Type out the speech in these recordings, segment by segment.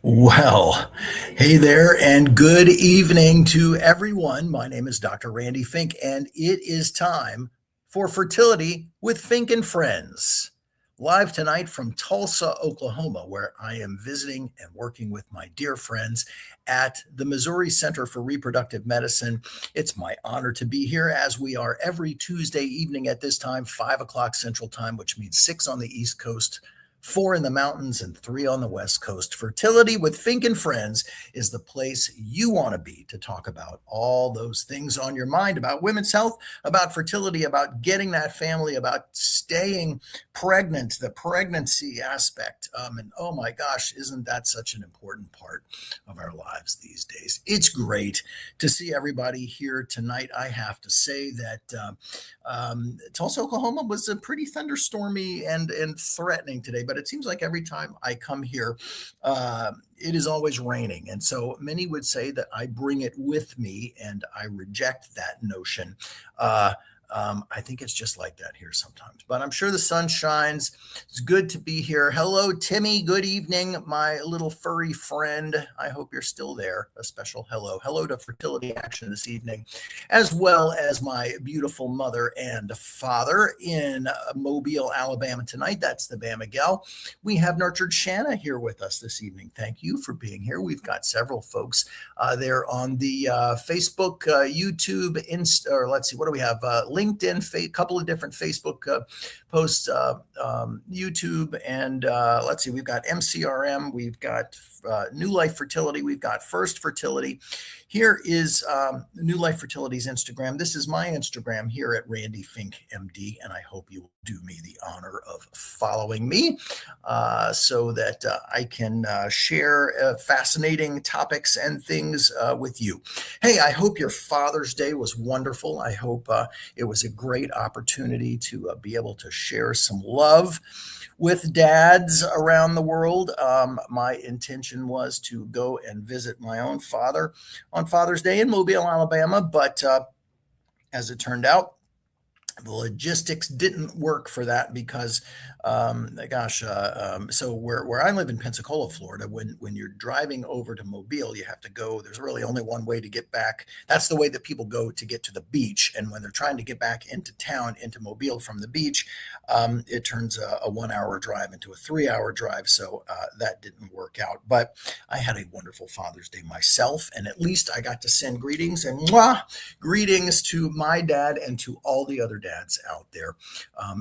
Well, hey there, and good evening to everyone. My name is Dr. Randy Fink, and it is time for Fertility with Fink and Friends. Live tonight from Tulsa, Oklahoma, where I am visiting and working with my dear friends at the Missouri Center for Reproductive Medicine. It's my honor to be here as we are every Tuesday evening at this time, 5 o'clock Central Time, which means 6 on the East Coast, 4 in the mountains, and 3 on the West Coast. Fertility with Fink and Friends is the place you want to be to talk about all those things on your mind about women's health, about fertility, about getting that family, about staying pregnant, the pregnancy aspect. And oh my gosh, isn't that such an important part of our lives these days? It's great to see everybody here tonight. I have to say that Tulsa, Oklahoma was a pretty thunderstormy and threatening today, but it seems like every time I come here, it is always raining. And so many would say that I bring it with me, and I reject that notion. Uh, I think it's just like that here sometimes, but I'm sure the sun shines. It's good to be here. Hello, Timmy. Good evening, my little furry friend. I hope you're still there. A special hello. Hello to Fertility Action this evening, as well as my beautiful mother and father in Mobile, Alabama tonight. That's the Bama gal. We have Nurtured Shanna here with us this evening. Thank you for being here. We've got several folks there on the Facebook, YouTube, or let's see, what do we have? LinkedIn, a couple of different Facebook posts, YouTube, and let's see, we've got MCRM, we've got New Life Fertility, we've got First Fertility. Here is New Life Fertility's Instagram. This is my Instagram here at Randy Fink MD, and I hope you will do me the honor of following me so that I can share fascinating topics and things with you. Hey, I hope your Father's Day was wonderful. I hope it was a great opportunity to be able to share some love with dads around the world. My intention was to go and visit my own father on Father's Day in Mobile, Alabama, but as it turned out, the logistics didn't work for that because, so where I live in Pensacola, Florida, when you're driving over to Mobile, you have to go. There's really only one way to get back. That's the way that people go to get to the beach. And when they're trying to get back into town, into Mobile from the beach, it turns a 1 hour drive into a 3 hour drive. So that didn't work out. But I had a wonderful Father's Day myself, and at least I got to send greetings and greetings to my dad and to all the other dads out there.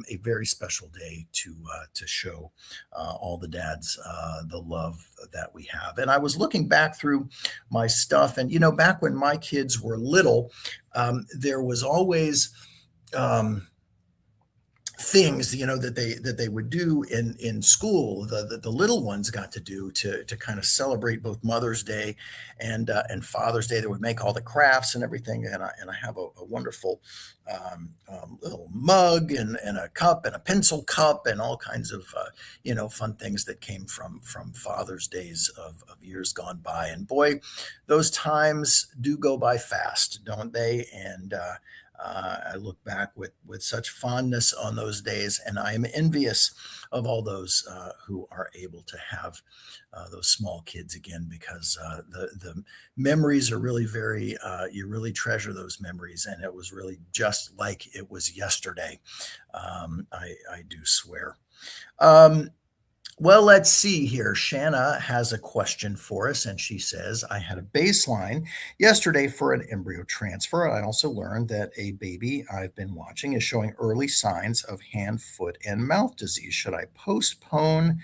A very special day to show all the dads the love that we have. And I was looking back through my stuff, and back when my kids were little, there was always things that they would do in school, the little ones got to do to kind of celebrate both Mother's Day and Father's Day. They would make all the crafts and everything, and I have a wonderful little mug and a cup and a pencil cup and all kinds of fun things that came from Father's Days of years gone by. And boy, those times do go by fast, don't they? And I look back with such fondness on those days, and I am envious of all those who are able to have those small kids again, because the memories are really very, you really treasure those memories, and it was really just like it was yesterday. I do swear. Um, well, let's see here. Shanna has a question for us, and she says, I had a baseline yesterday for an embryo transfer. I also learned that a baby I've been watching is showing early signs of hand, foot, and mouth disease. Should I postpone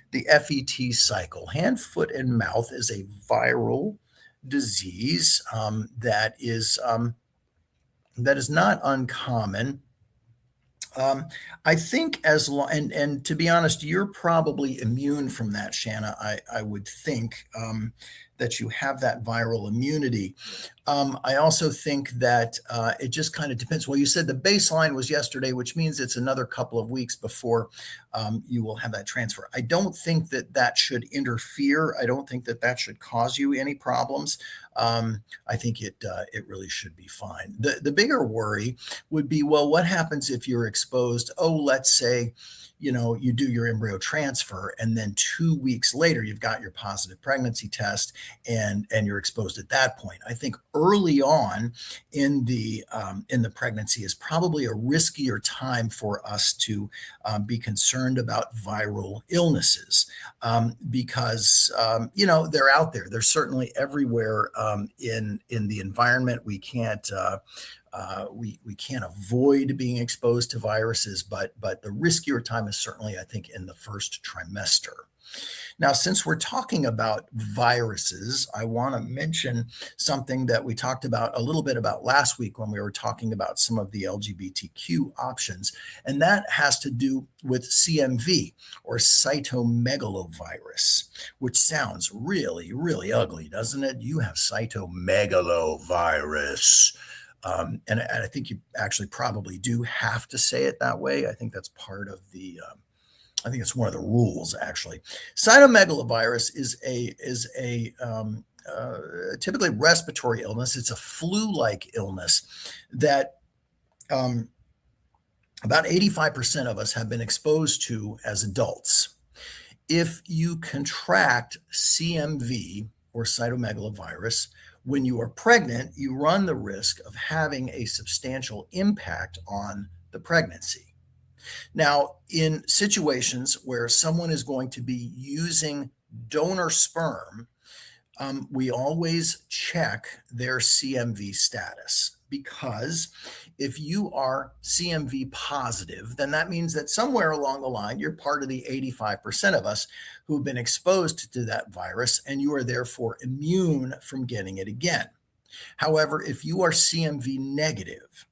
the FET cycle? Hand, foot, and mouth is a viral disease that is not uncommon. I think as long and to be honest, you're probably immune from that, Shanna. I would think that you have that viral immunity. I also think that it just kind of depends. Well, you said the baseline was yesterday, which means it's another couple of weeks before you will have that transfer. I don't think that that should interfere. I don't think that that should cause you any problems. I think it really should be fine. The bigger worry would be, well, what happens if you're exposed? Oh, let's say, you do your embryo transfer, and then 2 weeks later you've got your positive pregnancy test, and you're exposed at that point. I think early on in the pregnancy is probably a riskier time for us to be concerned about viral illnesses, because they're out there. They're certainly everywhere in the environment. We can't avoid being exposed to viruses, but the riskier time is certainly, I think, in the first trimester. Now, since we're talking about viruses, I want to mention something that we talked about a little bit about last week when we were talking about some of the LGBTQ options, and that has to do with CMV, or cytomegalovirus, which sounds really, really ugly, doesn't it? You have cytomegalovirus. And I think you actually probably do have to say it that way. I think that's part of I think it's one of the rules, actually. Cytomegalovirus is a typically respiratory illness. It's a flu-like illness that about 85% of us have been exposed to as adults. If you contract CMV, or cytomegalovirus, when you are pregnant, you run the risk of having a substantial impact on the pregnancy. Now, in situations where someone is going to be using donor sperm, we always check their CMV status, because if you are CMV positive, then that means that somewhere along the line, you're part of the 85% of us who've been exposed to that virus, and you are therefore immune from getting it again. However, if you are CMV negative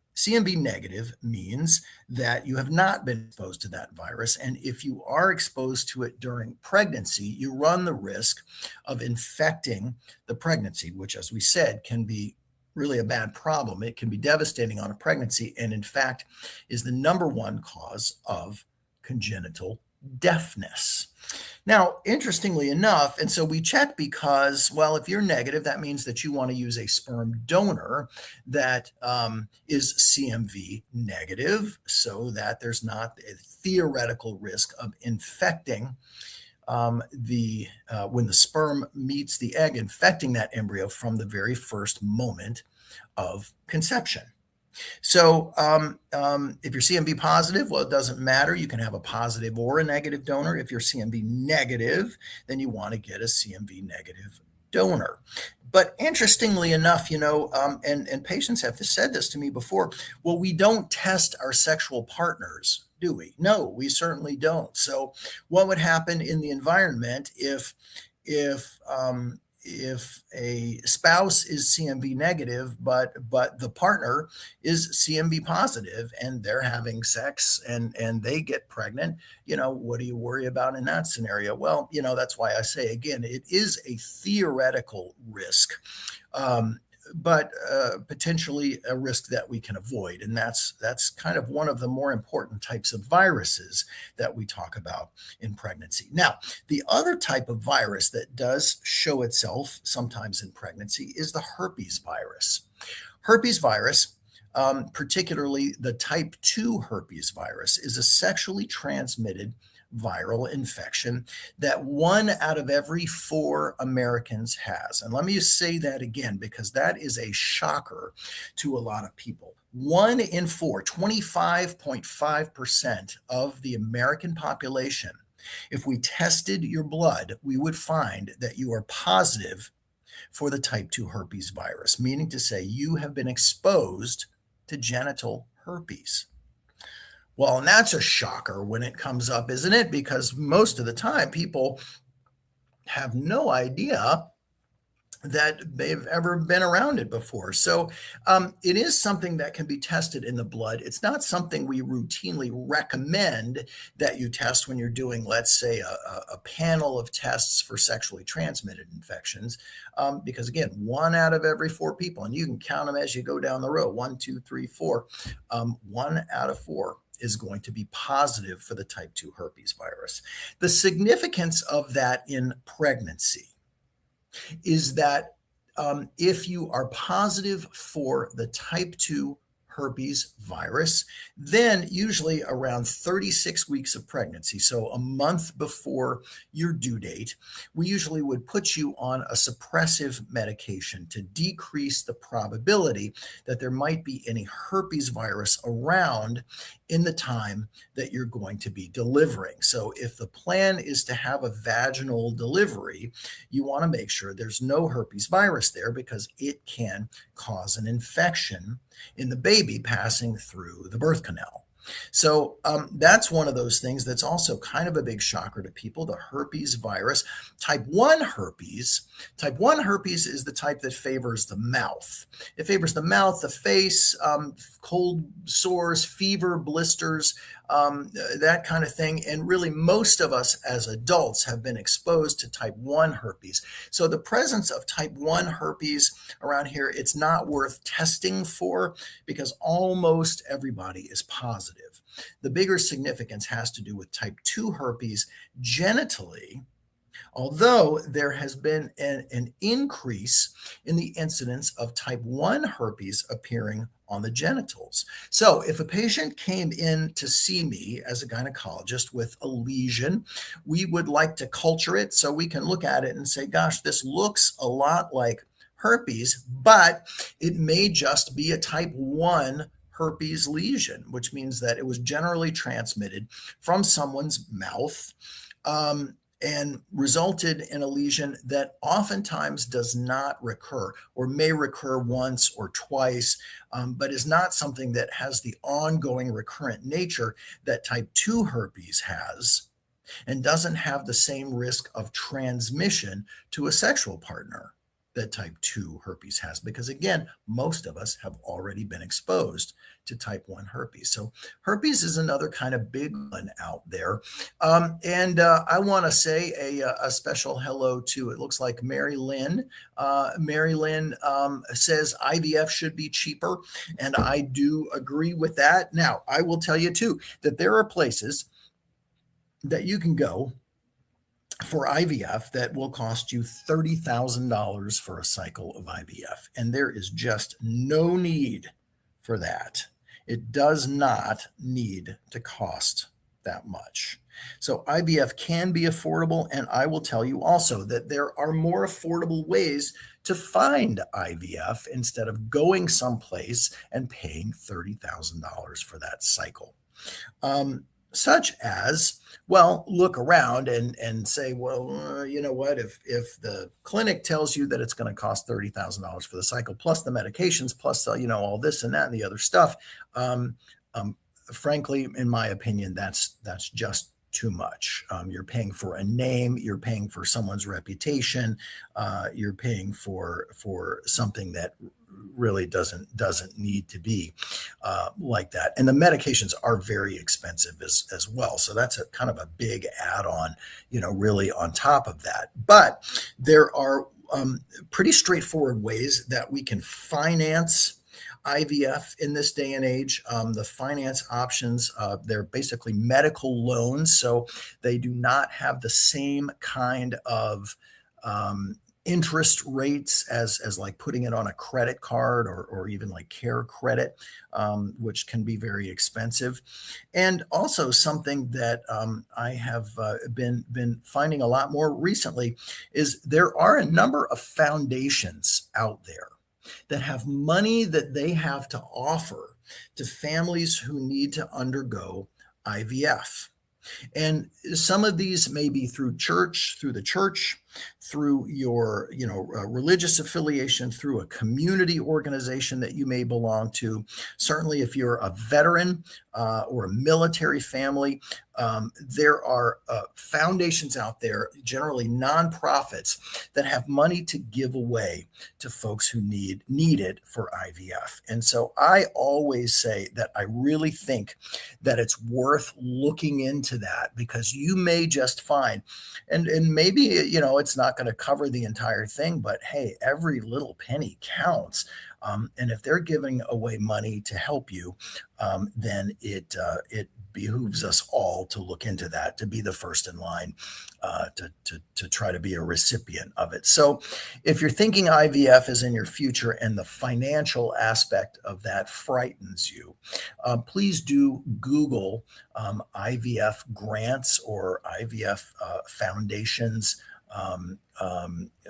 means that you have not been exposed to that virus. And if you are exposed to it during pregnancy, you run the risk of infecting the pregnancy, which, as we said, can be really a bad problem. It can be devastating on a pregnancy, and in fact is the number one cause of congenital deafness. Now, interestingly enough, and so we check because, well, if you're negative, that means that you want to use a sperm donor that is CMV negative, so that there's not a theoretical risk of infecting when the sperm meets the egg, infecting that embryo from the very first moment of conception. So if you're CMV positive, well, it doesn't matter. You can have a positive or a negative donor. If you're CMV negative, then you want to get a CMV negative donor. But interestingly enough, and patients have said this to me before, well, we don't test our sexual partners, do we? No, we certainly don't. So what would happen in the environment if a spouse is CMV negative, but the partner is CMV positive, and they're having sex and they get pregnant? What do you worry about in that scenario? Well, that's why I say, again, it is a theoretical risk, but potentially a risk that we can avoid. And that's kind of one of the more important types of viruses that we talk about in pregnancy. Now, the other type of virus that does show itself sometimes in pregnancy is the herpes virus. Herpes virus, particularly the type 2 herpes virus, is a sexually transmitted viral infection that 1 out of every 4 Americans has. And let me just say that again, because that is a shocker to a lot of people. 1 in 4, 25.5% of the American population, if we tested your blood, we would find that you are positive for the type 2 herpes virus, meaning to say you have been exposed to genital herpes. Well, and that's a shocker when it comes up, isn't it? Because most of the time people have no idea that they've ever been around it before. So it is something that can be tested in the blood. It's not something we routinely recommend that you test when you're doing, let's say, a panel of tests for sexually transmitted infections, because again, one out of every four people, and you can count them as you go down the row, one, two, three, four, one out of four is going to be positive for the type 2 herpes virus. The significance of that in pregnancy is that if you are positive for the type 2 herpes virus, then usually around 36 weeks of pregnancy, so a month before your due date, we usually would put you on a suppressive medication to decrease the probability that there might be any herpes virus around in the time that you're going to be delivering. So if the plan is to have a vaginal delivery, you want to make sure there's no herpes virus there because it can cause an infection in the baby passing through the birth canal. So that's one of those things that's also kind of a big shocker to people, the herpes virus. Type 1 herpes. Type 1 herpes is the type that favors the mouth. It favors the mouth, the face, cold sores, fever, blisters, that kind of thing. And really, most of us as adults have been exposed to type 1 herpes. So the presence of type 1 herpes around here, it's not worth testing for because almost everybody is positive. The bigger significance has to do with type 2 herpes genitally, although there has been an increase in the incidence of type 1 herpes appearing on the genitals. So if a patient came in to see me as a gynecologist with a lesion, we would like to culture it so we can look at it and say, gosh, this looks a lot like herpes, but it may just be a type 1 herpes lesion, which means that it was generally transmitted from someone's mouth. And resulted in a lesion that oftentimes does not recur or may recur once or twice, but is not something that has the ongoing recurrent nature that type 2 herpes has and doesn't have the same risk of transmission to a sexual partner that type 2 herpes has, because again, most of us have already been exposed to type 1 herpes. So herpes is another kind of big one out there. And I want to say a special hello to, it looks like Mary Lynn. Mary Lynn says IVF should be cheaper, and I do agree with that. Now, I will tell you too that there are places that you can go for IVF that will cost you $30,000 for a cycle of IVF. And there is just no need for that. It does not need to cost that much. So IVF can be affordable. And I will tell you also that there are more affordable ways to find IVF instead of going someplace and paying $30,000 for that cycle. Such as, well, look around and say, well, you know what, if the clinic tells you that it's going to cost $30,000 for the cycle, plus the medications, plus, all this and that and the other stuff, frankly, in my opinion, that's just too much. You're paying for a name, you're paying for someone's reputation, you're paying for something that really doesn't need to be like that. And the medications are very expensive as well. So that's a kind of a big add-on, really on top of that. But there are pretty straightforward ways that we can finance IVF in this day and age. The finance options, they're basically medical loans. So they do not have the same kind of interest rates as like putting it on a credit card or even like care credit, which can be very expensive. And also something that I have been finding a lot more recently is there are a number of foundations out there that have money that they have to offer to families who need to undergo IVF. And some of these may be through the church. through your, religious affiliation, through a community organization that you may belong to. Certainly, if you're a veteran or a military family, there are foundations out there, generally nonprofits, that have money to give away to folks who need it for IVF. And so I always say that I really think that it's worth looking into that, because you may just find, and maybe it's not going to cover the entire thing, but hey, every little penny counts. And if they're giving away money to help you, then it behooves us all to look into that, to be the first in line, to try to be a recipient of it. So if you're thinking IVF is in your future and the financial aspect of that frightens you, please do Google IVF grants or IVF foundations.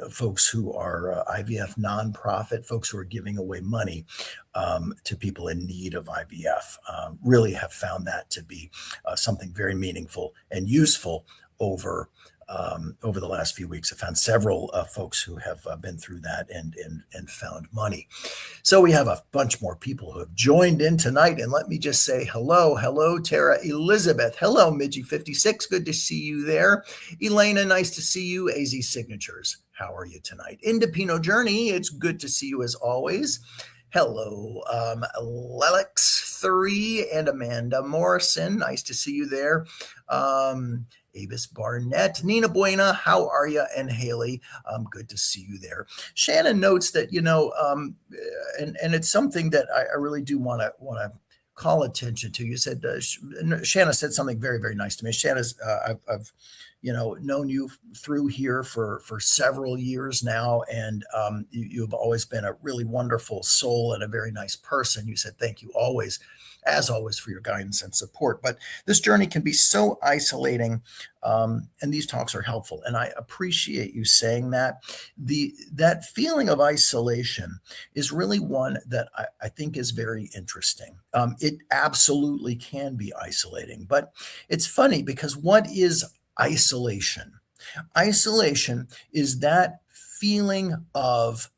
Folks who are IVF nonprofit, folks who are giving away money to people in need of IVF, really have found that to be something very meaningful and useful over the last few weeks. I found several folks who have been through that and found money. So we have a bunch more people who have joined in tonight. And let me just say hello. Hello, Tara Elizabeth. Hello, Midgie56. Good to see you there. Elena, nice to see you. AZ Signatures, how are you tonight? Indepino Journey, it's good to see you as always. Hello, Lelix3 and Amanda Morrison. Nice to see you there. Avis Barnett, Nina Buena, how are you? And Haley, good to see you there. Shannon notes that, and it's something that I really do want to call attention to. You said, Shanna said something very, very nice to me. Shanna's, I've known you through here for several years now, and you've always been a really wonderful soul and a very nice person. You said thank you always, as always, for your guidance and support. But this journey can be so isolating, and these talks are helpful. And I appreciate you saying that. That feeling of isolation is really one that I think is very interesting. It absolutely can be isolating, but it's funny because what is isolation? Isolation is that feeling of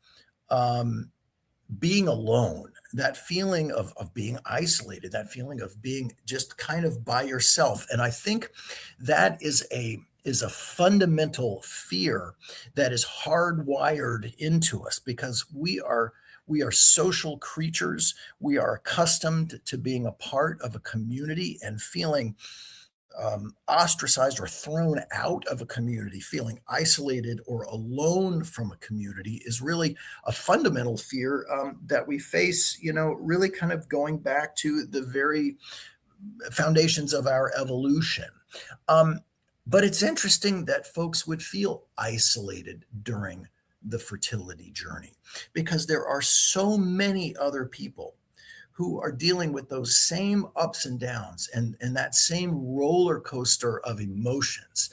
being alone, that feeling of being isolated, that feeling of being just kind of by yourself. And I think that is a fundamental fear that is hardwired into us, because we are social creatures. We are accustomed to being a part of a community, and feeling ostracized or thrown out of a community, feeling isolated or alone from a community, is really a fundamental fear that we face, really kind of going back to the very foundations of our evolution. But it's interesting that folks would feel isolated during the fertility journey, because there are so many other people who are dealing with those same ups and downs and that same roller coaster of emotions,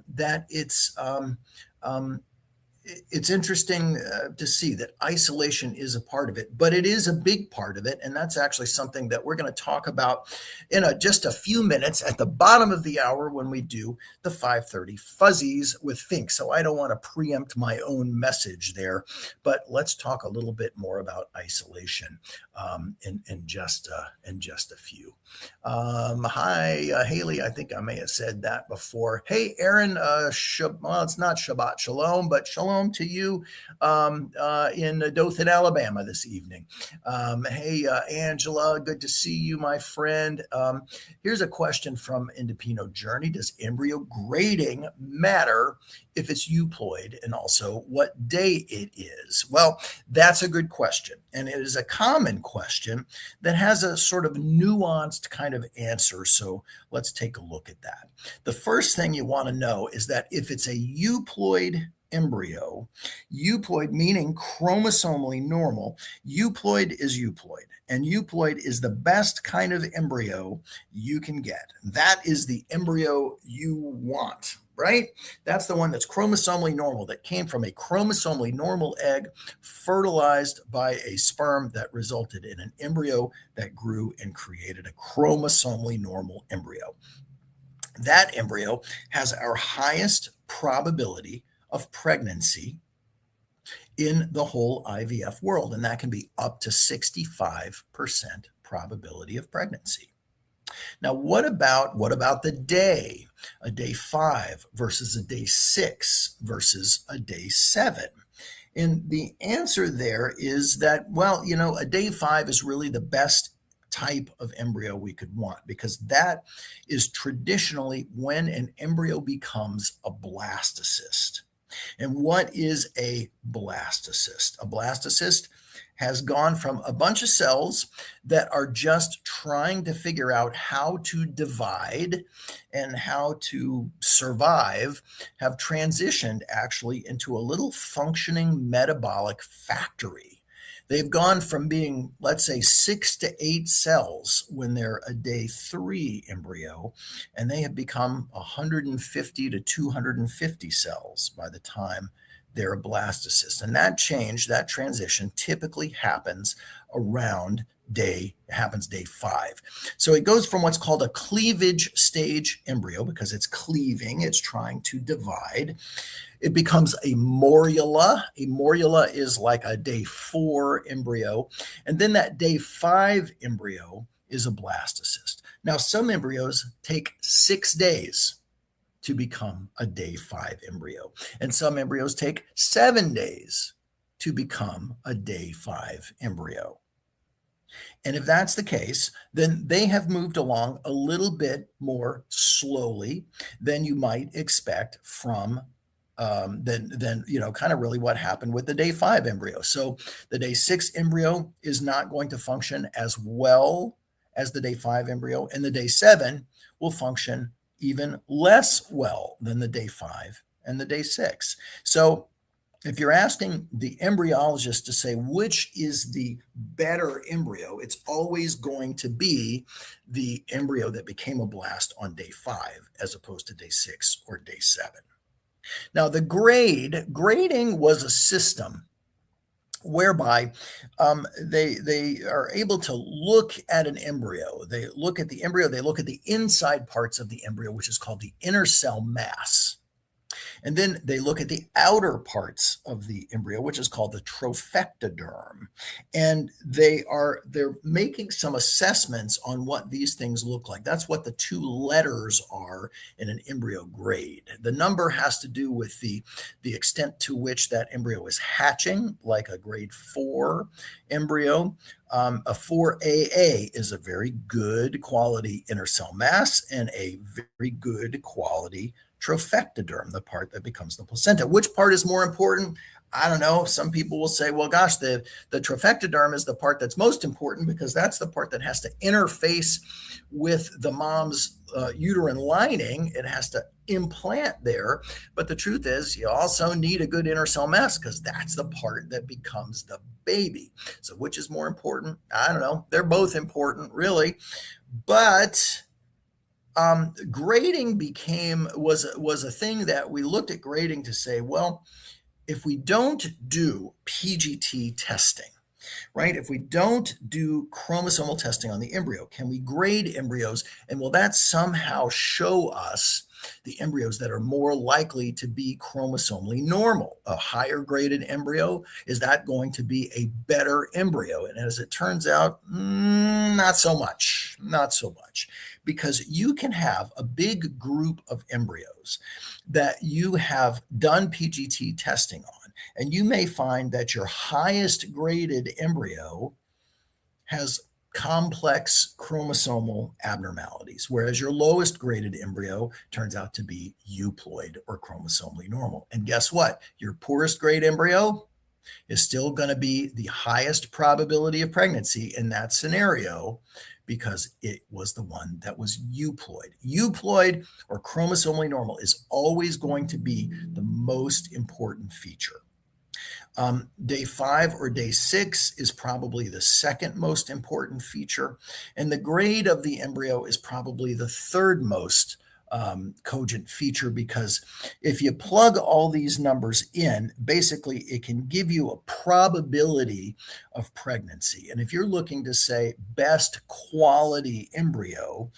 that it's interesting to see that isolation is a part of it, but it is a big part of it. And that's actually something that we're going to talk about in just a few minutes at the bottom of the hour when we do the 5:30 Fuzzies with Fink. So I don't want to preempt my own message there, but let's talk a little bit more about isolation in just a few. Hi, Haley. I think I may have said that before. Hey, Aaron, well, it's not Shabbat Shalom, but Shalom to you in Dothan, Alabama this evening. Hey, Angela, good to see you, my friend. Here's a question from Indepino Journey. Does embryo grading matter if it's euploid, and also what day it is? Well, that's a good question. And it is a common question that has a sort of nuanced kind of answer. So let's take a look at that. The first thing you want to know is that if it's a euploid embryo, euploid meaning chromosomally normal, euploid is euploid, and euploid is the best kind of embryo you can get. That is the embryo you want, right? That's the one that's chromosomally normal, that came from a chromosomally normal egg, fertilized by a sperm that resulted in an embryo that grew and created a chromosomally normal embryo. That embryo has our highest probability of pregnancy in the whole IVF world, and that can be up to 65% probability of pregnancy. Now, what about the day? A day 5 versus a day 6 versus a day 7? And the answer there is that, well, a day 5 is really the best type of embryo we could want, because that is traditionally when an embryo becomes a blastocyst. And what is a blastocyst? A blastocyst has gone from a bunch of cells that are just trying to figure out how to divide and how to survive, have transitioned actually into a little functioning metabolic factory. They've gone from being, let's say, 6 to 8 cells when they're a day 3 embryo, and they have become 150 to 250 cells by the time they're a blastocyst. And that change, that transition typically happens day 5. So it goes from what's called a cleavage stage embryo, because it's cleaving, it's trying to divide. It becomes a morula. A morula is like a day 4 embryo. And then that day 5 embryo is a blastocyst. Now, some embryos take 6 days to become a day 5 embryo, and some embryos take 7 days to become a day 5 embryo. And if that's the case, then they have moved along a little bit more slowly than you might expect from kind of really what happened with the day 5 embryo. So the day 6 embryo is not going to function as well as the day 5 embryo, and the day 7 will function even less well than the day 5 and the day 6. So if you're asking the embryologist to say which is the better embryo, it's always going to be the embryo that became a blast on day 5 as opposed to day 6 or day 7. Now, the grading was a system whereby they are able to look at an embryo. They look at the embryo, they look at the inside parts of the embryo, which is called the inner cell mass. And then they look at the outer parts of the embryo, which is called the trophectoderm. And they're making some assessments on what these things look like. That's what the 2 letters are in an embryo grade. The number has to do with the extent to which that embryo is hatching, like a grade 4 embryo. A 4AA is a very good quality inner cell mass and a very good quality trophectoderm, the part that becomes the placenta. Which part is more important? I don't know. Some people will say, well, gosh, the trophectoderm is the part that's most important, because that's the part that has to interface with the mom's uterine lining. It has to implant there. But the truth is, you also need a good inner cell mass, because that's the part that becomes the baby. So which is more important? I don't know. They're both important, really. But grading was a thing that we looked at grading to say, well, if we don't do PGT testing, right? If we don't do chromosomal testing on the embryo, can we grade embryos? And will that somehow show us the embryos that are more likely to be chromosomally normal? A higher graded embryo, is that going to be a better embryo? And as it turns out, not so much, because you can have a big group of embryos that you have done PGT testing on, and you may find that your highest graded embryo has complex chromosomal abnormalities, whereas your lowest graded embryo turns out to be euploid or chromosomally normal. And guess what? Your poorest grade embryo is still going to be the highest probability of pregnancy in that scenario, because it was the one that was euploid. Euploid or chromosomally normal is always going to be the most important feature. Day 5 or day 6 is probably the second most important feature, and the grade of the embryo is probably the third most cogent feature, because if you plug all these numbers in, basically it can give you a probability of pregnancy. And if you're looking to say best quality embryo,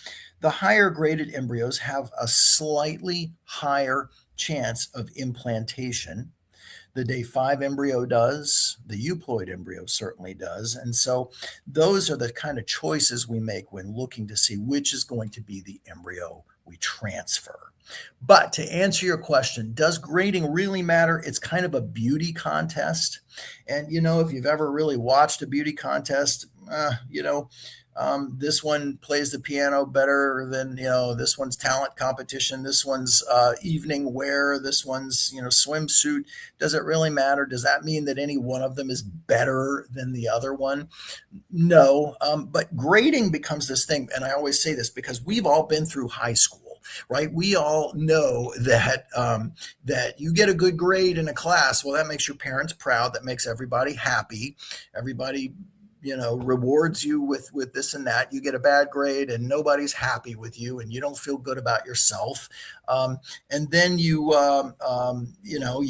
the higher graded embryos have a slightly higher chance of implantation. The day five embryo does, the euploid embryo certainly does. And so those are the kind of choices we make when looking to see which is going to be the embryo we transfer. But to answer your question, does grading really matter? It's kind of a beauty contest. And, if you've ever really watched a beauty contest, this one plays the piano better than, this one's talent competition, this one's evening wear, this one's, swimsuit. Does it really matter? Does that mean that any one of them is better than the other one? No. But grading becomes this thing. And I always say this because we've all been through high school. Right, we all know that you get a good grade in a class. Well, that makes your parents proud. That makes everybody happy. Everybody rewards you with this and that. You get a bad grade and nobody's happy with you and you don't feel good about yourself. And then you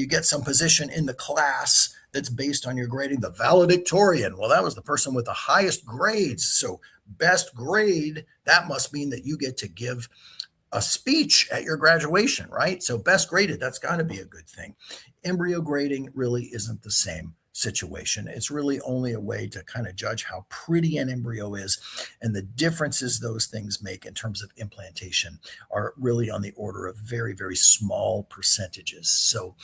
get some position in the class that's based on your grading, the valedictorian. Well, that was the person with the highest grades. So best grade, that must mean that you get to give a speech at your graduation, right? So best graded, that's got to be a good thing. Embryo grading really isn't the same situation. It's really only a way to kind of judge how pretty an embryo is, and the differences those things make in terms of implantation are really on the order of very, very small percentages. So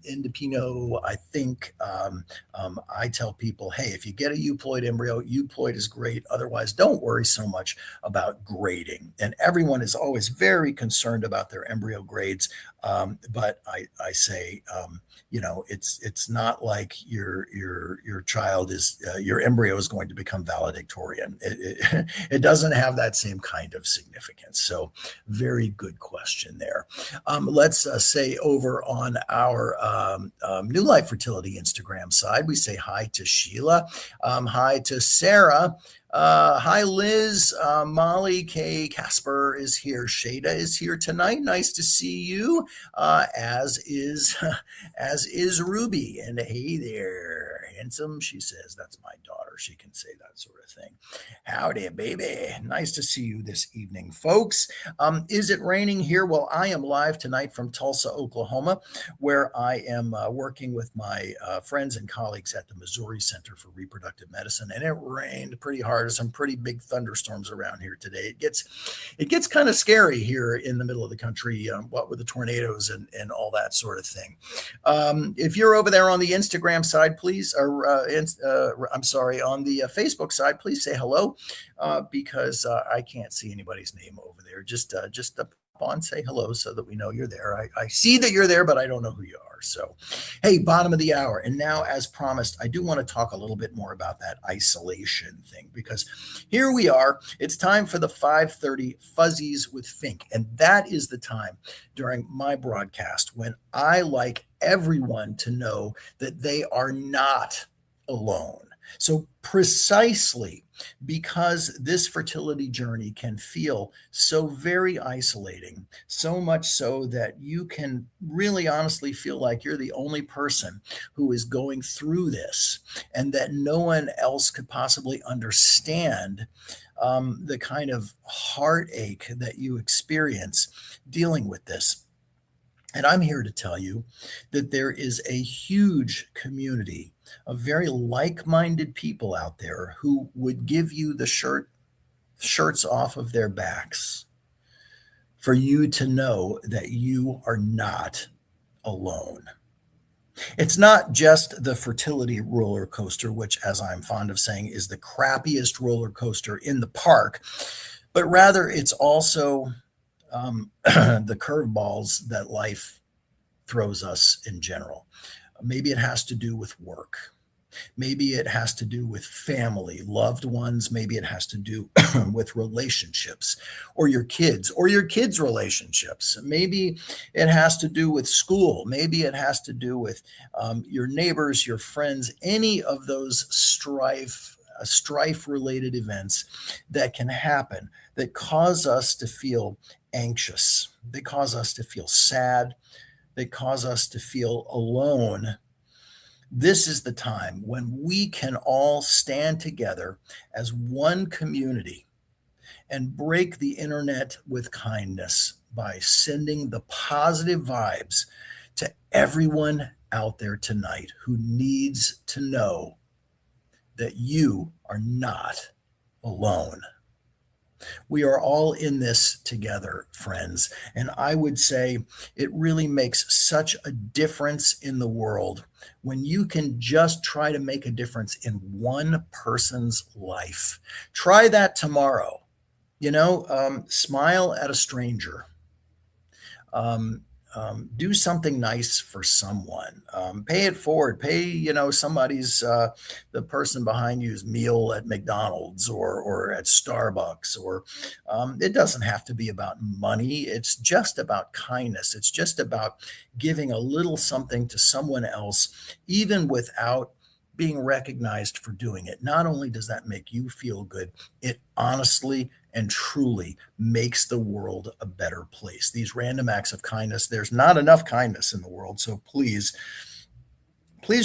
in Dupino, I think I tell people, hey, if you get a euploid embryo, euploid is great. Otherwise, don't worry so much about grading. And everyone is always very concerned about their embryo grades. But I say, it's not like your child is your embryo is going to become valedictorian. It doesn't have that same kind of significance. So very good question there. Let's say over on our New Life Fertility Instagram side, we say hi to Sheila, hi to Sarah. Hi, Liz. Molly K. Casper is here. Shada is here tonight. Nice to see you. As is Ruby. And hey there, handsome. She says that's my daughter. She can say that sort of thing. Howdy, baby. Nice to see you this evening, folks. Is it raining here? Well, I am live tonight from Tulsa, Oklahoma, where I am working with my friends and colleagues at the Missouri Center for Reproductive Medicine, and it rained pretty hard. Some pretty big thunderstorms around here today. It gets kind of scary here in the middle of the country, what with the tornadoes and all that sort of thing. If you're over there on the Instagram side, please, or I'm sorry, on the Facebook side, please say hello because I can't see anybody's name over there. Just on, say hello so that we know you're there. I see that you're there, but I don't know who you are. So, hey, bottom of the hour. And now, as promised, I do want to talk a little bit more about that isolation thing because here we are. It's time for the 5:30 Fuzzies with Fink. And that is the time during my broadcast when I like everyone to know that they are not alone. So precisely because this fertility journey can feel so very isolating, so much so that you can really honestly feel like you're the only person who is going through this and that no one else could possibly understand the kind of heartache that you experience dealing with this. And I'm here to tell you that there is a huge community of very like-minded people out there who would give you the shirts off of their backs for you to know that you are not alone. It's not just the fertility roller coaster, which, as I'm fond of saying, is the crappiest roller coaster in the park, but rather it's also the curveballs that life throws us in general. Maybe it has to do with work. Maybe it has to do with family, loved ones. Maybe it has to do with relationships or your kids' relationships. Maybe it has to do with school. Maybe it has to do with your neighbors, your friends, any of those strife related events that can happen that cause us to feel anxious. They cause us to feel sad. They cause us to feel alone. This is the time when we can all stand together as one community and break the internet with kindness by sending the positive vibes to everyone out there tonight who needs to know that you are not alone. We are all in this together, friends. And I would say it really makes such a difference in the world when you can just try to make a difference in one person's life. Try that tomorrow. Smile at a stranger. um, do something nice for someone. Pay it forward. Pay, somebody's the person behind you's meal at McDonald's or at Starbucks. Or it doesn't have to be about money. It's just about kindness. It's just about giving a little something to someone else, even without being recognized for doing it. Not only does that make you feel good, it honestly and truly makes the world a better place. These random acts of kindness, there's not enough kindness in the world. So please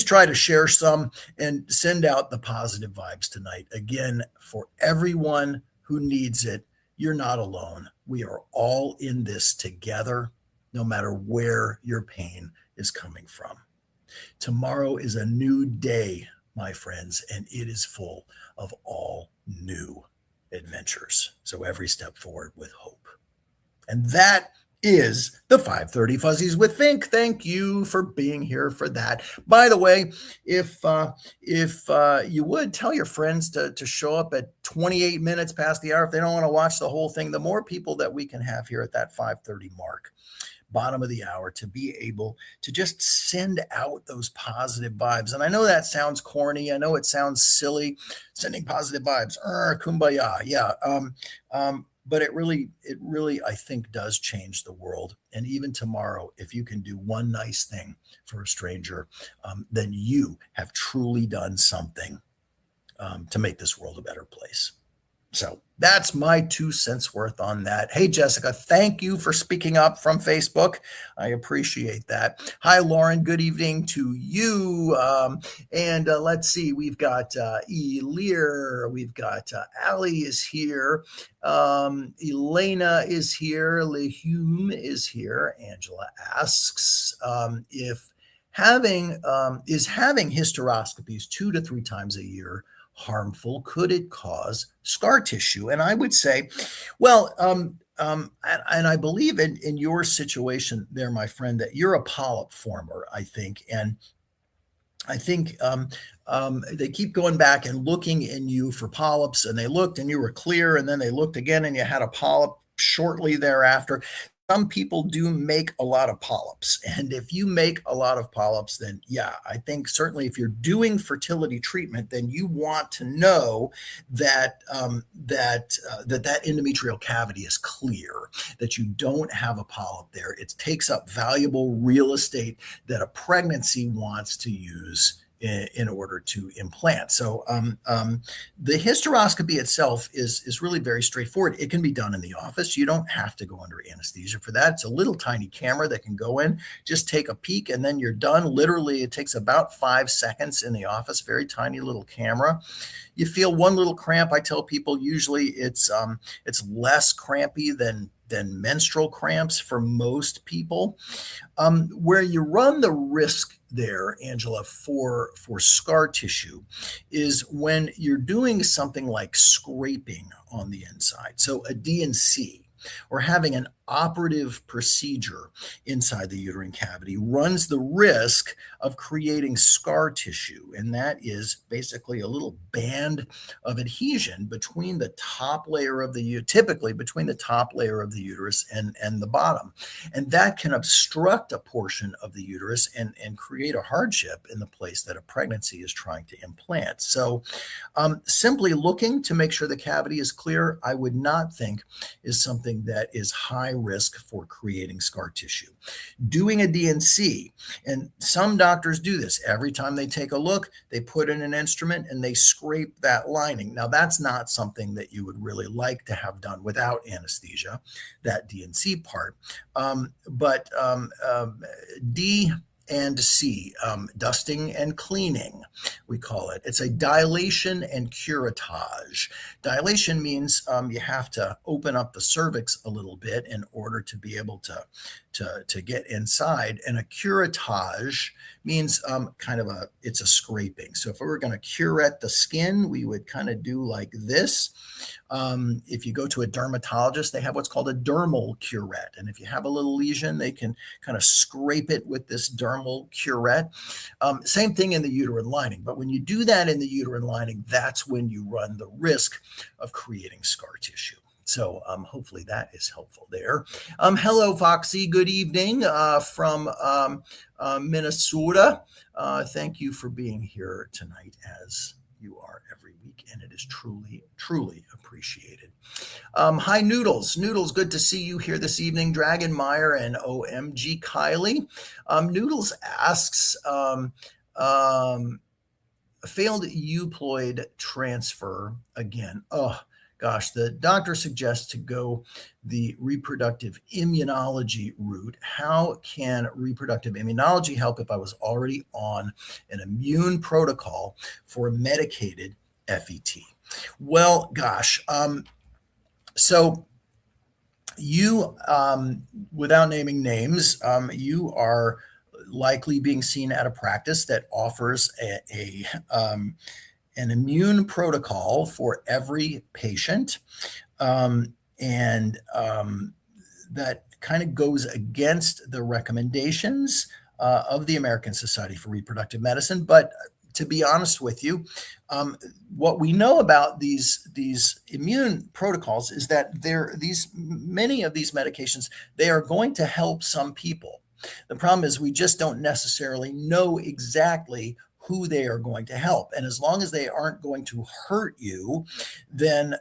try to share some and send out the positive vibes tonight. Again, for everyone who needs it, you're not alone. We are all in this together, no matter where your pain is coming from. Tomorrow is a new day, my friends, and it is full of all new adventures. So every step forward with hope. And that is the 5:30 Fuzzies with Fink. Thank you for being here for that. By the way, if you would tell your friends to show up at 28 minutes past the hour if they don't want to watch the whole thing, the more people that we can have here at that 5:30 mark, bottom of the hour, to be able to just send out those positive vibes. And I know that sounds corny. I know it sounds silly, sending positive vibes, kumbaya. Yeah. But it really, I think, does change the world. And even tomorrow, if you can do one nice thing for a stranger, then you have truly done something to make this world a better place. So that's my 2 cents worth on that. Hey, Jessica, thank you for speaking up from Facebook. I appreciate that. Hi, Lauren. Good evening to you. And let's see, we've got Elir, we've got Ali is here. Elena is here. Lehume is here. Angela asks if having hysteroscopies 2 to 3 times a year harmful? Could it cause scar tissue? And I would say, well, and I believe in your situation there, my friend, that you're a polyp former, I think. And I think they keep going back and looking in you for polyps, and they looked and you were clear, and then they looked again and you had a polyp shortly thereafter. Some people do make a lot of polyps. And if you make a lot of polyps, then yeah, I think certainly if you're doing fertility treatment, then you want to know that endometrial cavity is clear, that you don't have a polyp there. It takes up valuable real estate that a pregnancy wants to use in order to implant. So the hysteroscopy itself is really very straightforward. It can be done in the office. You don't have to go under anesthesia for that. It's a little tiny camera that can go in, just take a peek, and then you're done. Literally, it takes about 5 seconds in the office, very tiny little camera. You feel one little cramp. I tell people usually it's less crampy than menstrual cramps for most people. Where you run the risk there, Angela, for scar tissue is when you're doing something like scraping on the inside. So a DNC or having an operative procedure inside the uterine cavity runs the risk of creating scar tissue. And that is basically a little band of adhesion between the top layer of the typically between the top layer of the uterus and the bottom. And that can obstruct a portion of the uterus and create a hardship in the place that a pregnancy is trying to implant. So simply looking to make sure the cavity is clear, I would not think is something that is high risk for creating scar tissue. Doing a DNC, and some doctors do this every time they take a look, they put in an instrument and they scrape that lining. Now, that's not something that you would really like to have done without anesthesia, that DNC part. and C, dusting and cleaning, we call it. It's a dilation and curettage. Dilation means you have to open up the cervix a little bit in order to be able to get inside. And a curettage means it's a scraping. So if we were going to curette the skin, we would kind of do like this. If you go to a dermatologist, they have what's called a dermal curette. And if you have a little lesion, they can kind of scrape it with this dermal curette. Same thing in the uterine lining. But when you do that in the uterine lining, that's when you run the risk of creating scar tissue. So hopefully that is helpful there. Hello, Foxy. Good evening from Minnesota. Thank you for being here tonight, as you are every week, and it is truly, truly appreciated. Hi, Noodles. Noodles, good to see you here this evening. Dragon Meyer and OMG Kylie. Noodles asks, failed euploid transfer again. Oh, gosh, the doctor suggests to go the reproductive immunology route. How can reproductive immunology help if I was already on an immune protocol for medicated FET? Well, gosh, so you, without naming names, you are likely being seen at a practice that offers an immune protocol for every patient. And that kind of goes against the recommendations of the American Society for Reproductive Medicine. But to be honest with you, what we know about these immune protocols is that many of these medications, they are going to help some people. The problem is we just don't necessarily know exactly who they are going to help. And as long as they aren't going to hurt you, then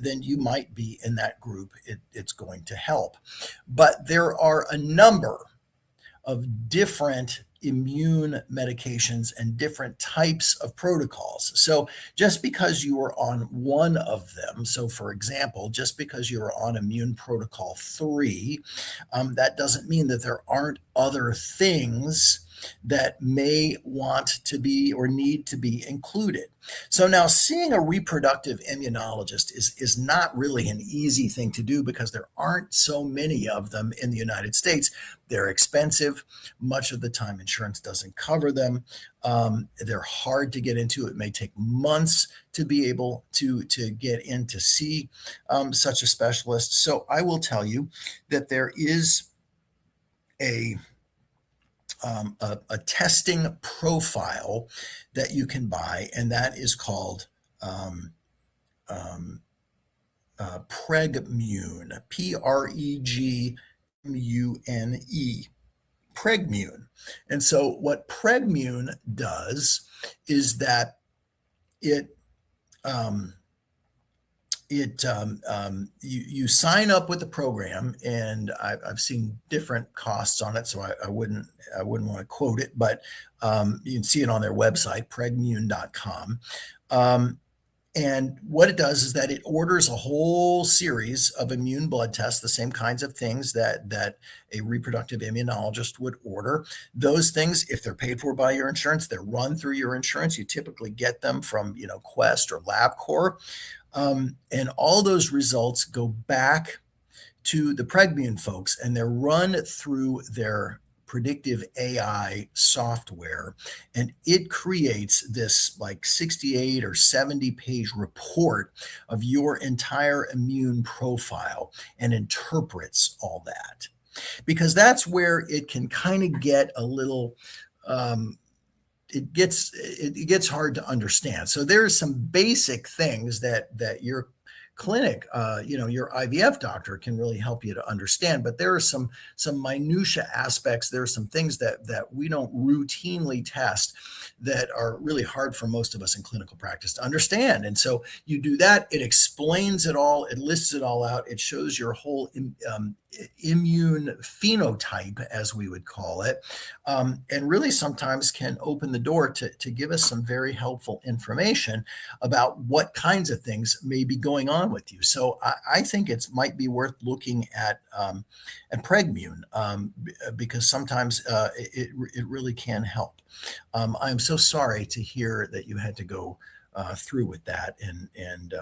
you might be in that group. It's going to help. But there are a number of different immune medications and different types of protocols. So just because you are on one of them, so for example, just because you're on immune protocol 3, that doesn't mean that there aren't other things that may want to be or need to be included. So now seeing a reproductive immunologist is not really an easy thing to do because there aren't so many of them in the United States. They're expensive. Much of the time insurance doesn't cover them. They're hard to get into. It may take months to be able to get in to see such a specialist. So I will tell you that there is a testing profile that you can buy, and that is called Pregmune, Pregmune, Pregmune. And so what Pregmune does is that you sign up with the program, and I've seen different costs on it, so I wouldn't want to quote it, but you can see it on their website, pregmune.com. And what it does is that it orders a whole series of immune blood tests, the same kinds of things that a reproductive immunologist would order. Those things, if they're paid for by your insurance, they're run through your insurance. You typically get them from, Quest or LabCorp. And all those results go back to the Pregmune folks, and they're run through their predictive AI software, and it creates this like 68 or 70 page report of your entire immune profile and interprets all that, because that's where it can kind of get a little it gets hard to understand. So there's some basic things that your clinic, your IVF doctor can really help you to understand. But there are some minutia aspects. There are some things that we don't routinely test that are really hard for most of us in clinical practice to understand. And so you do that. It explains it all. It lists it all out. It shows your whole immune phenotype, as we would call it, and really sometimes can open the door to give us some very helpful information about what kinds of things may be going on with you. So I think it might be worth looking at Pregmune, because sometimes it really can help. I'm so sorry to hear that you had to go through with that, and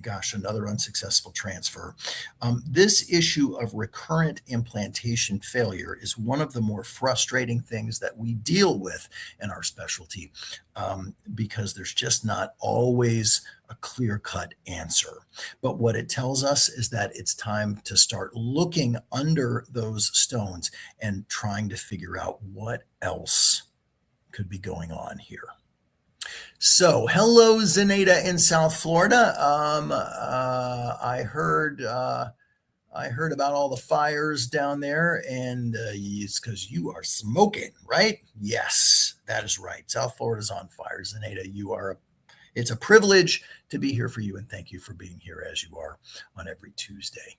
gosh, another unsuccessful transfer. This issue of recurrent implantation failure is one of the more frustrating things that we deal with in our specialty, because there's just not always a clear-cut answer. But what it tells us is that it's time to start looking under those stones and trying to figure out what else could be going on here. So, hello, Zenaida in South Florida. I heard about all the fires down there, and it's because you are smoking, right? Yes, that is right. South Florida's on fire, Zenaida. It's a privilege to be here for you, and thank you for being here as you are on every Tuesday.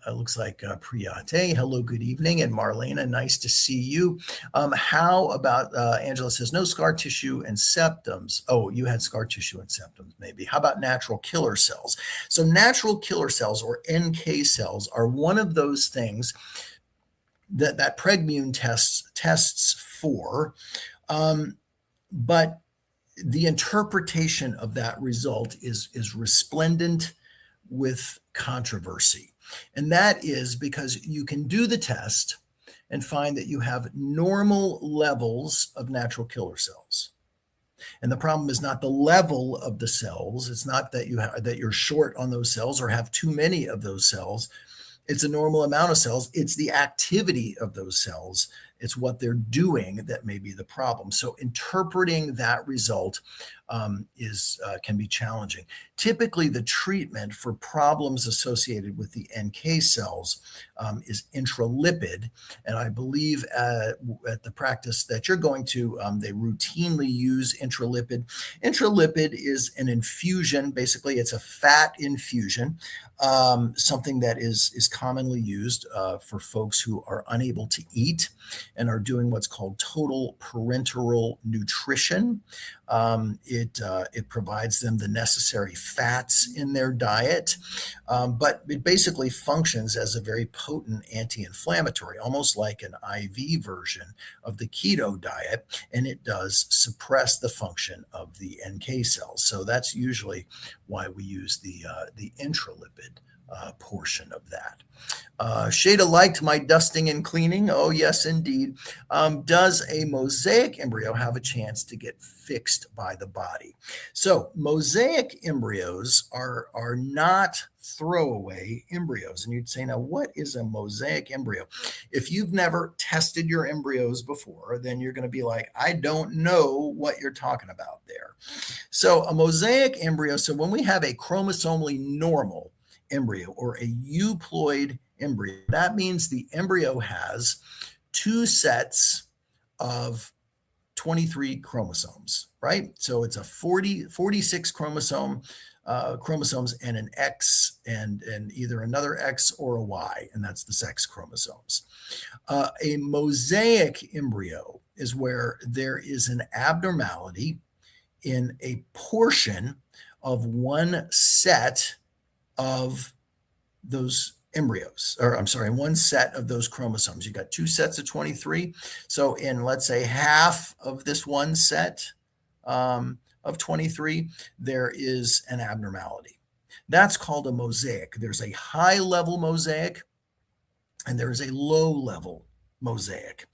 Looks like Priyate. Hello, good evening. And Marlena, nice to see you. How about, Angela says, no scar tissue and septums. Oh, you had scar tissue and septums, maybe. How about natural killer cells? So natural killer cells, or NK cells, are one of those things that Pregmune tests for. But the interpretation of that result is resplendent with controversy. And that is because you can do the test and find that you have normal levels of natural killer cells. And the problem is not the level of the cells. It's not that you're short on those cells or have too many of those cells. It's a normal amount of cells. It's the activity of those cells. It's what they're doing that may be the problem. So interpreting that result can be challenging. Typically, the treatment for problems associated with the NK cells is intralipid, and I believe at the practice that you're going to, they routinely use intralipid. Intralipid is an infusion. Basically, it's a fat infusion, something that is commonly used for folks who are unable to eat and are doing what's called total parenteral nutrition. It provides them the necessary fats in their diet, but it basically functions as a very potent anti-inflammatory, almost like an IV version of the keto diet, and it does suppress the function of the NK cells. So that's usually why we use the intralipid portion of that. Shada liked my dusting and cleaning. Oh, yes, indeed. Does a mosaic embryo have a chance to get fixed by the body? So mosaic embryos are not throwaway embryos. And you'd say, now, what is a mosaic embryo? If you've never tested your embryos before, then you're going to be like, I don't know what you're talking about there. So a mosaic embryo, so when we have a chromosomally normal embryo or a euploid embryo, that means the embryo has two sets of 23 chromosomes, right? So it's a 46 chromosomes and an X and either another X or a Y, and that's the sex chromosomes. A mosaic embryo is where there is an abnormality in a portion of one set of those embryos, or I'm sorry, one set of those chromosomes. You got two sets of 23. So in, let's say, half of this one set of 23, there is an abnormality. That's called a mosaic. There's a high level mosaic and there is a low level mosaic.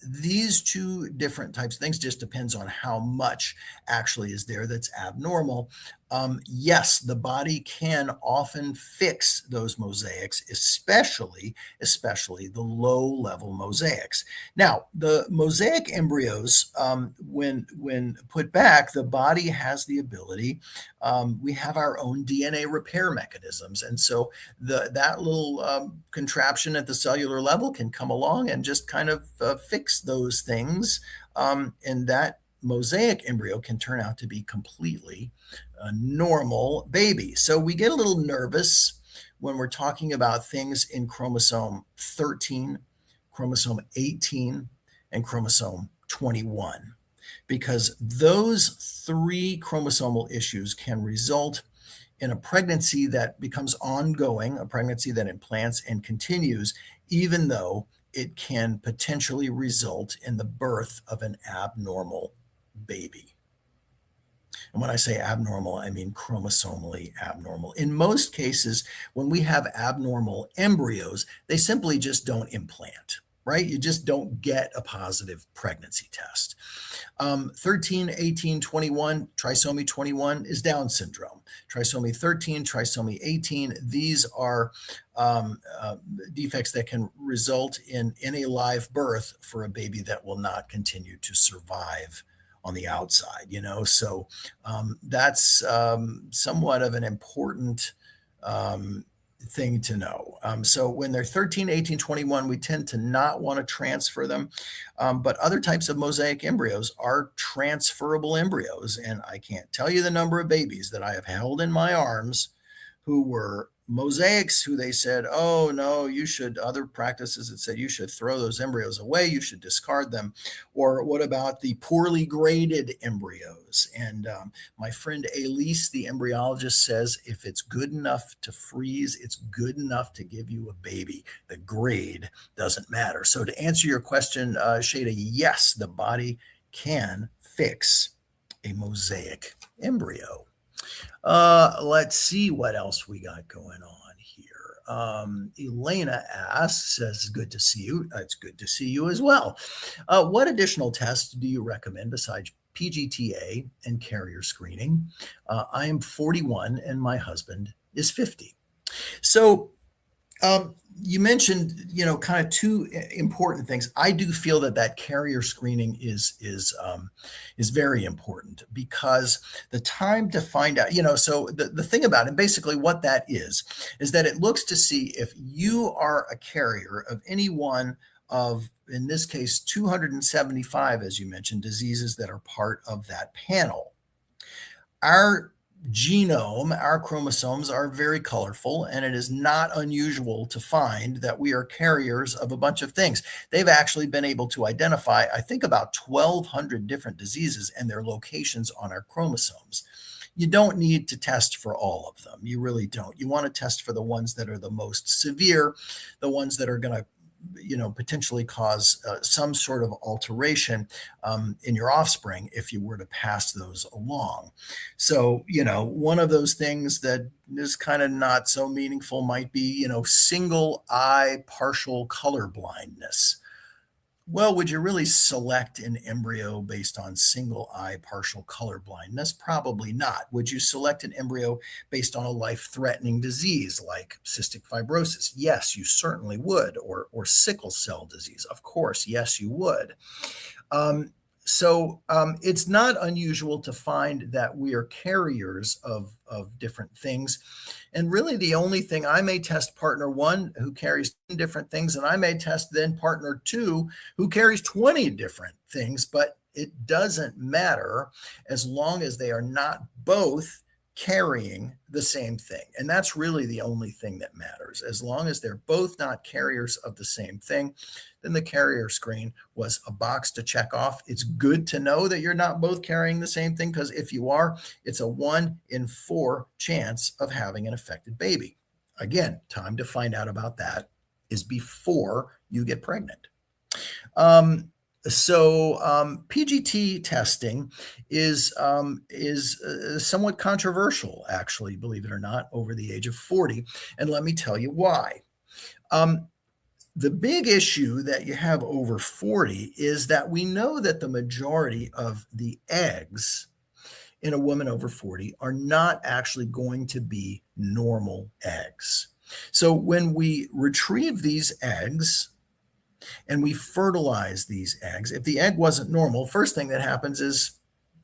These two different types of things just depends on how much actually is there that's abnormal. Yes, the body can often fix those mosaics, especially the low level mosaics. Now, the mosaic embryos, when put back, the body has the ability. We have our own DNA repair mechanisms, and so that little contraption at the cellular level can come along and just kind of fix those things, and that mosaic embryo can turn out to be completely a normal baby. So we get a little nervous when we're talking about things in chromosome 13, chromosome 18, and chromosome 21, because those three chromosomal issues can result in a pregnancy that becomes ongoing, a pregnancy that implants and continues, even though it can potentially result in the birth of an abnormal baby. And when I say abnormal, I mean chromosomally abnormal. In most cases, when we have abnormal embryos, they simply just don't implant, right? You just don't get a positive pregnancy test. 13, 18, 21, trisomy 21 is Down syndrome. Trisomy 13, trisomy 18, these are defects that can result in a live birth for a baby that will not continue to survive on the outside, So that's somewhat of an important um, thing to know. So when they're 13, 18, 21, we tend to not want to transfer them. But other types of mosaic embryos are transferable embryos. And I can't tell you the number of babies that I have held in my arms who were mosaics, who they said, oh no, you should, other practices that said you should throw those embryos away, you should discard them. Or what about the poorly graded embryos? And my friend Elise, the embryologist, says if it's good enough to freeze, it's good enough to give you a baby. The grade doesn't matter. So to answer your question, Shada, yes, the body can fix a mosaic embryo. Let's see what else we got going on here. Elena asks, says, good to see you. It's good to see you as well. What additional tests do you recommend besides PGTA and carrier screening? I am 41 and my husband is 50. So you mentioned, kind of two important things. I do feel that carrier screening is very important, because the time to find out, So the thing about it, basically, what that is that it looks to see if you are a carrier of any one of, in this case, 275, as you mentioned, diseases that are part of that panel. Our genome, our chromosomes are very colorful, and it is not unusual to find that we are carriers of a bunch of things. They've actually been able to identify, I think, about 1,200 different diseases and their locations on our chromosomes. You don't need to test for all of them. You really don't. You want to test for the ones that are the most severe, the ones that are going to potentially cause some sort of alteration in your offspring if you were to pass those along. So, one of those things that is kind of not so meaningful might be, single eye partial color blindness. Well, would you really select an embryo based on single eye partial color blindness? Probably not. Would you select an embryo based on a life-threatening disease like cystic fibrosis? Yes, you certainly would. Or sickle cell disease. Of course, yes, you would. So it's not unusual to find that we are carriers of different things. And really, the only thing, I may test partner one who carries 10 different things, and I may test then partner two who carries 20 different things, but it doesn't matter as long as they are not both carrying the same thing. And that's really the only thing that matters. As long as they're both not carriers of the same thing, then the carrier screen was a box to check off. It's good to know that you're not both carrying the same thing, because if you are, it's a 1 in 4 chance of having an affected baby. Again, time to find out about that is before you get pregnant. PGT testing is somewhat controversial, actually, believe it or not, over the age of 40. And let me tell you why. The big issue that you have over 40 is that we know that the majority of the eggs in a woman over 40 are not actually going to be normal eggs. So when we retrieve these eggs and we fertilize these eggs, if the egg wasn't normal, first thing that happens is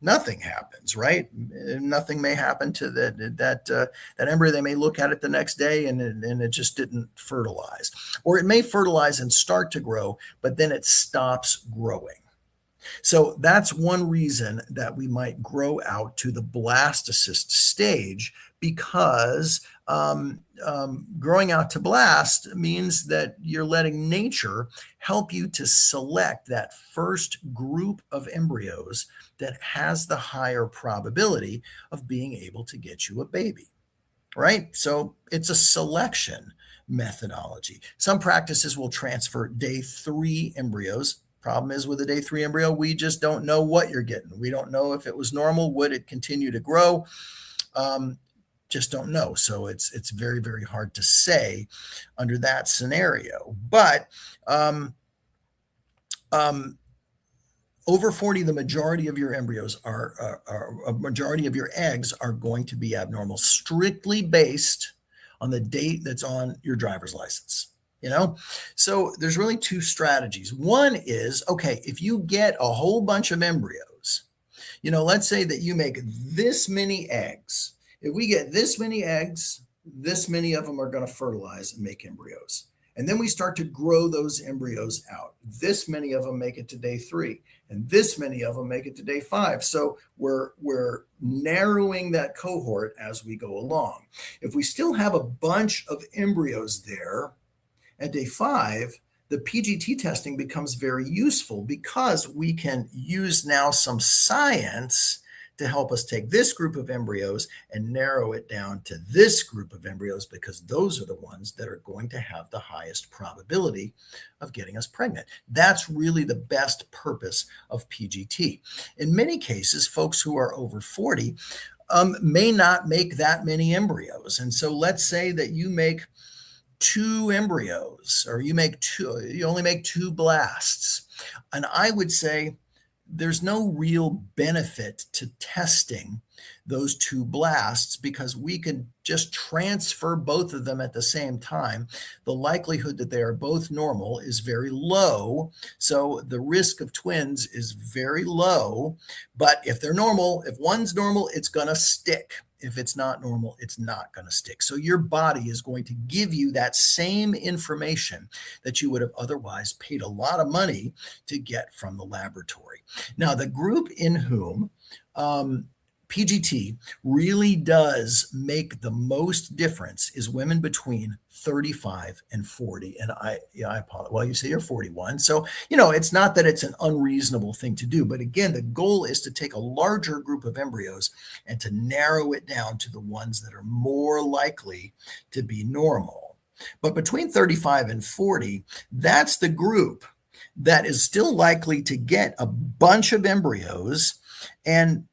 nothing happens, right? Nothing may happen to that embryo. They may look at it the next day and it just didn't fertilize. Or it may fertilize and start to grow, but then it stops growing. So that's one reason that we might grow out to the blastocyst stage, because growing out to blast means that you're letting nature help you to select that first group of embryos that has the higher probability of being able to get you a baby, right? So it's a selection methodology. Some practices will transfer day 3 embryos. Problem is with a day 3 embryo, we just don't know what you're getting. We don't know if it was normal. Would it continue to grow? Just don't know. So it's very, very hard to say under that scenario. But over 40, the majority of your embryos are a majority of your eggs are going to be abnormal, strictly based on the date that's on your driver's license. So there's really 2 strategies. One is, okay, if you get a whole bunch of embryos, let's say that you make this many eggs. If we get this many eggs, this many of them are going to fertilize and make embryos. And then we start to grow those embryos out. This many of them make it to day 3, and this many of them make it to day 5. So we're narrowing that cohort as we go along. If we still have a bunch of embryos there at day 5, the PGT testing becomes very useful because we can use now some science to help us take this group of embryos and narrow it down to this group of embryos, because those are the ones that are going to have the highest probability of getting us pregnant. That's really the best purpose of PGT. In many cases, folks who are over 40 may not make that many embryos. And so let's say that you make 2 embryos, or you only make 2 blasts. And I would say there's no real benefit to testing those 2 blasts, because we can just transfer both of them at the same time. The likelihood that they are both normal is very low. So the risk of twins is very low. But if they're normal, if one's normal, it's going to stick. If it's not normal, it's not going to stick. So your body is going to give you that same information that you would have otherwise paid a lot of money to get from the laboratory. Now, the group in whom PGT really does make the most difference is women between 35 and 40. And I apologize. Well, you say you're 41. So, it's not that it's an unreasonable thing to do. But again, the goal is to take a larger group of embryos and to narrow it down to the ones that are more likely to be normal. But between 35 and 40, that's the group that is still likely to get a bunch of embryos and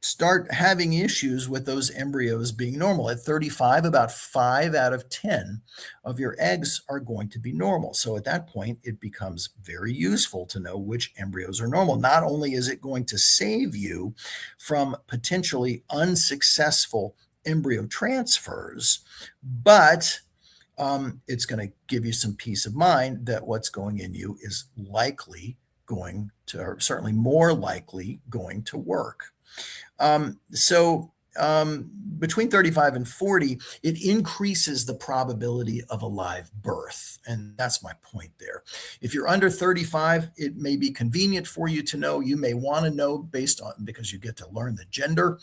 start having issues with those embryos being normal. At 35, about 5 out of 10 of your eggs are going to be normal. So at that point, it becomes very useful to know which embryos are normal. Not only is it going to save you from potentially unsuccessful embryo transfers, but it's going to give you some peace of mind that what's going in you is likely going to, or certainly more likely going to work. Between 35 and 40, it increases the probability of a live birth. And that's my point there. If you're under 35, it may be convenient for you to know. You may want to know because you get to learn the gender.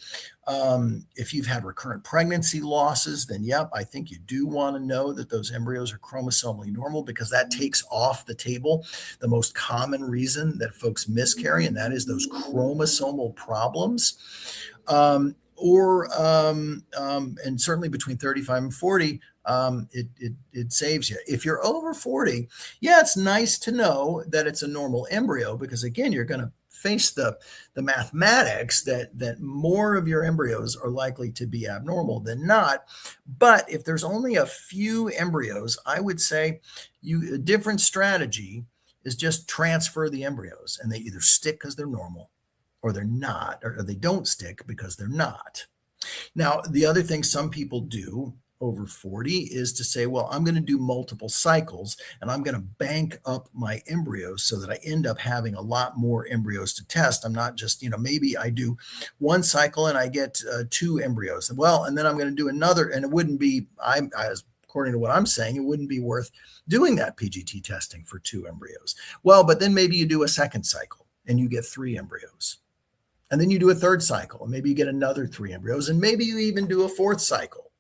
If you've had recurrent pregnancy losses, then yep, I think you do want to know that those embryos are chromosomally normal, because that takes off the table the most common reason that folks miscarry, and that is those chromosomal problems. And certainly between 35 and 40, it saves you. If you're over 40, yeah, it's nice to know that it's a normal embryo, because again, you're going to face the mathematics that more of your embryos are likely to be abnormal than not. But if there's only a few embryos, I would say a different strategy is just transfer the embryos, and they either stick because they're normal, or they're not, or they don't stick because they're not. Now, the other thing some people do over 40 is to say, well, I'm going to do multiple cycles, and I'm going to bank up my embryos so that I end up having a lot more embryos to test. I'm not just, maybe I do one cycle and I get 2 embryos. Well, and then I'm going to do another, and it wouldn't be, according to what I'm saying, it wouldn't be worth doing that PGT testing for 2 embryos. Well, but then maybe you do a second cycle and you get 3 embryos. And then you do a third cycle, and maybe you get another three embryos, and maybe you even do a fourth cycle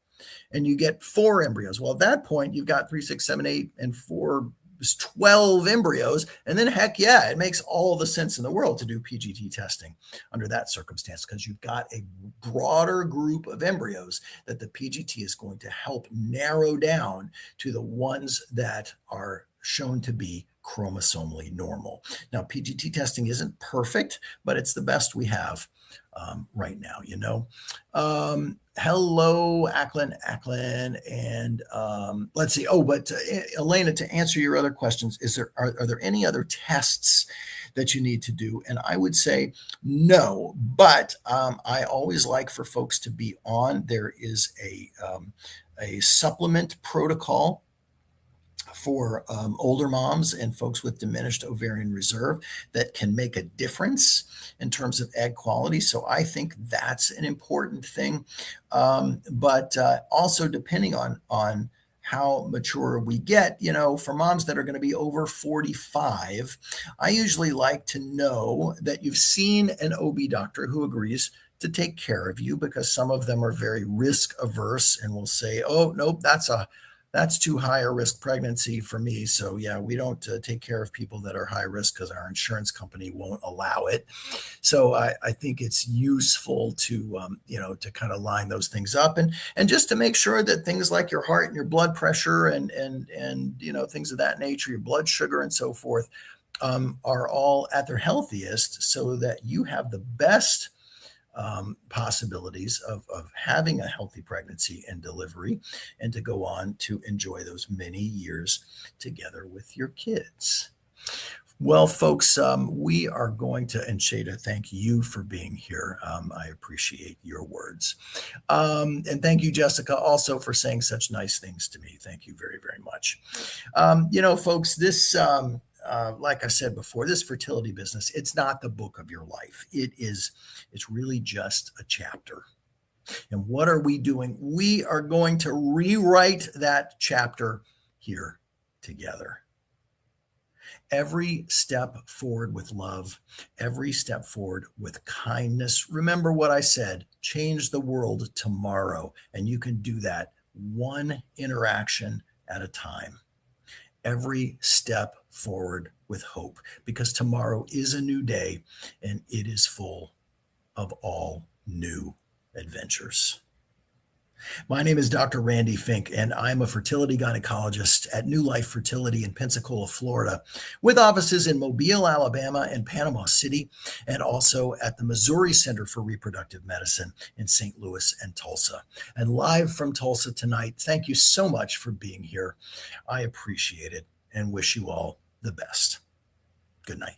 and you get four embryos. Well, at that point, you've got three, six, seven, eight, and four, 12 embryos. And then, heck yeah, it makes all the sense in the world to do PGT testing under that circumstance because you've got a broader group of embryos that the PGT is going to help narrow down to the ones that are shown to be chromosomally normal. Now, PGT testing isn't perfect, but it's the best we have right now, Hello, Ackland, and let's see. Oh, but Elena, to answer your other questions, are there any other tests that you need to do? And I would say no, but I always like for folks to be on. There is a supplement protocol for older moms and folks with diminished ovarian reserve that can make a difference in terms of egg quality. So I think that's an important thing. But also depending on how mature we get, for moms that are going to be over 45, I usually like to know that you've seen an OB doctor who agrees to take care of you because some of them are very risk averse and will say, oh, nope, that's too high a risk pregnancy for me. So yeah, we don't take care of people that are high risk because our insurance company won't allow it. So I think it's useful to to kind of line those things up and just to make sure that things like your heart and your blood pressure and things of that nature, your blood sugar and so forth, are all at their healthiest, so that you have the best possibilities of having a healthy pregnancy and delivery and to go on to enjoy those many years together with your kids. Well, folks, we are going to, and Shada, thank you for being here. I appreciate your words. And thank you, Jessica, also for saying such nice things to me. Thank you very, very much. Folks, this like I said before, this fertility business, it's not the book of your life. It's really just a chapter. And what are we doing? We are going to rewrite that chapter here together. Every step forward with love, every step forward with kindness. Remember what I said, change the world tomorrow. And you can do that one interaction at a time. Every step forward with hope, because tomorrow is a new day and it is full of all new adventures. My name is Dr. Randy Fink, and I'm a fertility gynecologist at New Life Fertility in Pensacola, Florida, with offices in Mobile, Alabama, and Panama City, and also at the Missouri Center for Reproductive Medicine in St. Louis and Tulsa. And live from Tulsa tonight, thank you so much for being here. I appreciate it and wish you all the best. Good night.